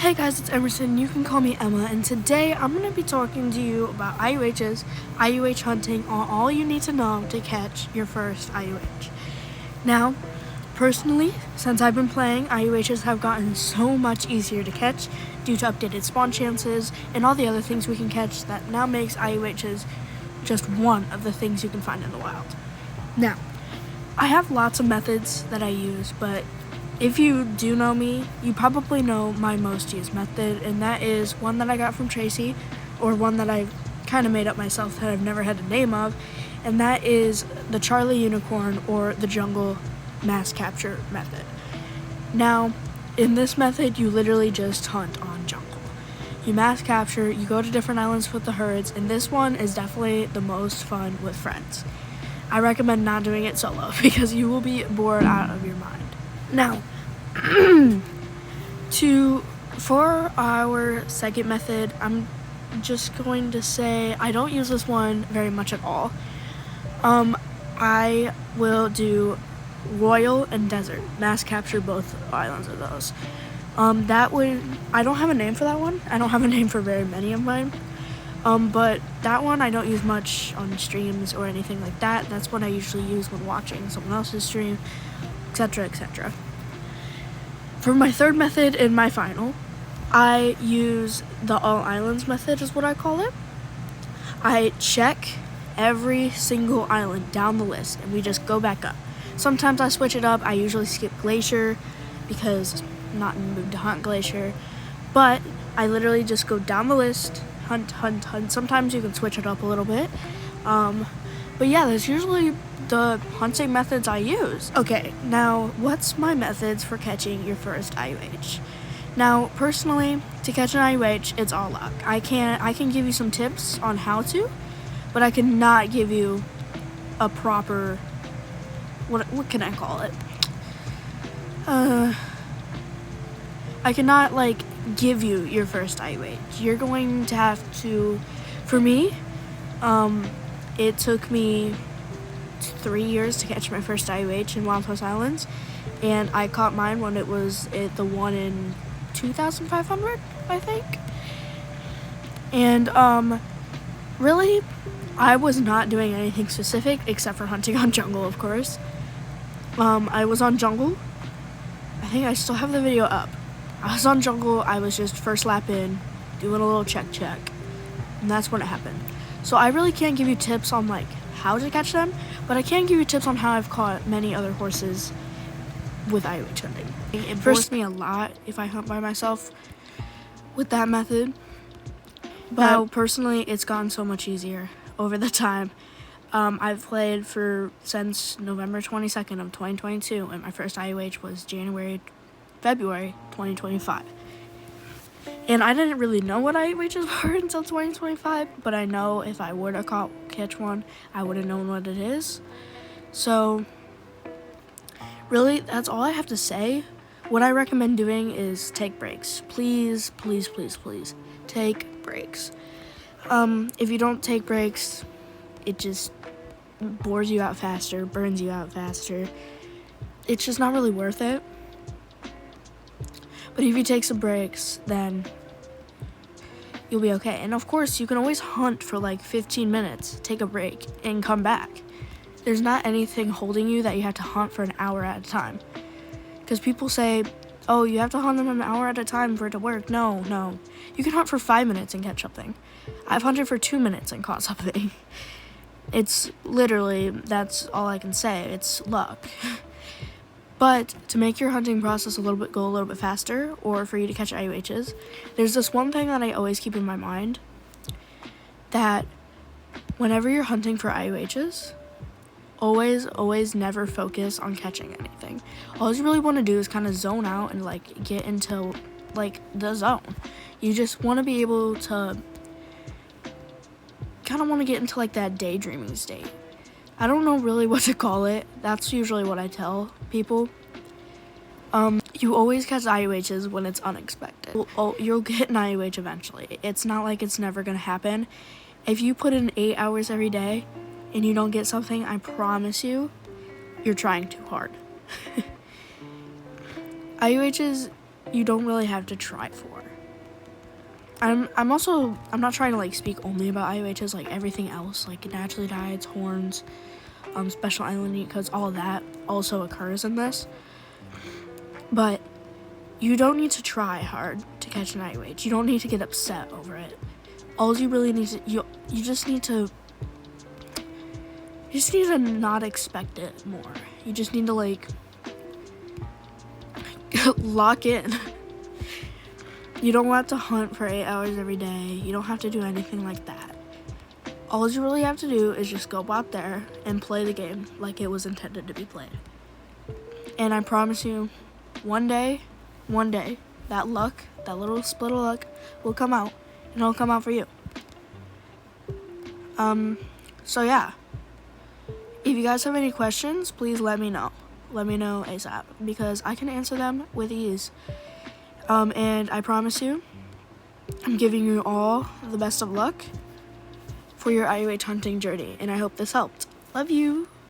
Hey guys, it's Emerson. You can call me Emma, and today I'm going to be talking to you about IUHs, IUH hunting, all you need to know to catch your first IUH. Now, personally, since I've been playing, IUHs have gotten so much easier to catch due to updated spawn chances and all the other things we can catch that now makes IUHs just one of the things you can find in the wild. Now, I have lots of methods that I use, but if you do know me, you probably know my most used method, and that is one that I got from Tracy, or one that I kind of made up myself that I've never had a name of, and that is the Charlie Unicorn or the Jungle Mass Capture method. Now, in this method, you literally just hunt on jungle. You mass capture, you go to different islands with the herds, and this one is definitely the most fun with friends. I recommend not doing it solo because you will be bored out of your mind. Now, for our second method, I'm just going to say I don't use this one very much at all. I will do Royal and Desert, mass capture both islands of those. I don't have a name for that one. I don't have a name for very many of mine. But that one I don't use much on streams or anything like that. That's what I usually use when watching someone else's stream, etc., etc. For my third method and my final, I use the all islands method is what I call it. I check every single island down the list and we just go back up. Sometimes I switch it up. I usually skip Glacier because I'm not in the mood to hunt Glacier. But I literally just go down the list, hunt. Sometimes you can switch it up a little bit. But yeah, that's usually the hunting methods I use. Okay, now what's my methods for catching your first IUH? Now, personally, to catch an IUH, it's all luck. I can give you some tips on how to, but I cannot give you a proper, what can I call it? I cannot give you your first IUH. You're going to have to, for me, it took me 3 years to catch my first IUH in Wild West Islands, and I caught mine when it was the one in 2,500, I think. And really, I was not doing anything specific except for hunting on jungle, of course. I was on jungle. I think I still have the video up. I was on jungle. I was just first lap in, doing a little check, and that's when it happened. So I really can't give you tips on how to catch them, but I can give you tips on how I've caught many other horses with IUH hunting. It bores me a lot if I hunt by myself with that method, but personally it's gotten so much easier over the time. I've played since November 22nd of 2022, and my first IUH was February 2025. And I didn't really know what IUHs were until 2025, but I know if I were to catch one, I would have known what it is. So, really, that's all I have to say. What I recommend doing is take breaks. Please, please, please, please, take breaks. If you don't take breaks, it just bores you out faster, burns you out faster. It's just not really worth it. But if you take some breaks, then you'll be okay. And of course, you can always hunt for 15 minutes, take a break, and come back. There's not anything holding you that you have to hunt for an hour at a time. Because people say, oh, you have to hunt them an hour at a time for it to work. No. You can hunt for 5 minutes and catch something. I've hunted for 2 minutes and caught something. It's literally, that's all I can say. It's luck. But to make your hunting process go a little bit faster, or for you to catch IUHs, there's this one thing that I always keep in my mind, that whenever you're hunting for IUHs, always never focus on catching anything. All you really want to do is kind of zone out and get into the zone. You just want to be able to get into that daydreaming state. I don't know really what to call it. That's usually what I tell people. You always catch IUHs when it's unexpected. You'll get an IUH eventually. It's not like it's never going to happen. If you put in 8 hours every day and you don't get something, I promise you're trying too hard. IUHs, you don't really have to try for. I'm also, I'm not trying to like speak only about IOHs, like everything else, like naturally dieds, horns, special island meat, because all that also occurs in this. But you don't need to try hard to catch an IOH. You don't need to get upset over it. All you really need to, you just need to, not expect it more. You just need to like lock in. You don't have to hunt for 8 hours every day. You don't have to do anything like that. All you really have to do is just go out there and play the game like it was intended to be played. And I promise you, one day, that luck, that little split of luck will come out, and it'll come out for you. So yeah. If you guys have any questions, please let me know. Let me know ASAP, because I can answer them with ease. And I promise you, I'm giving you all the best of luck for your IOH hunting journey, and I hope this helped. Love you!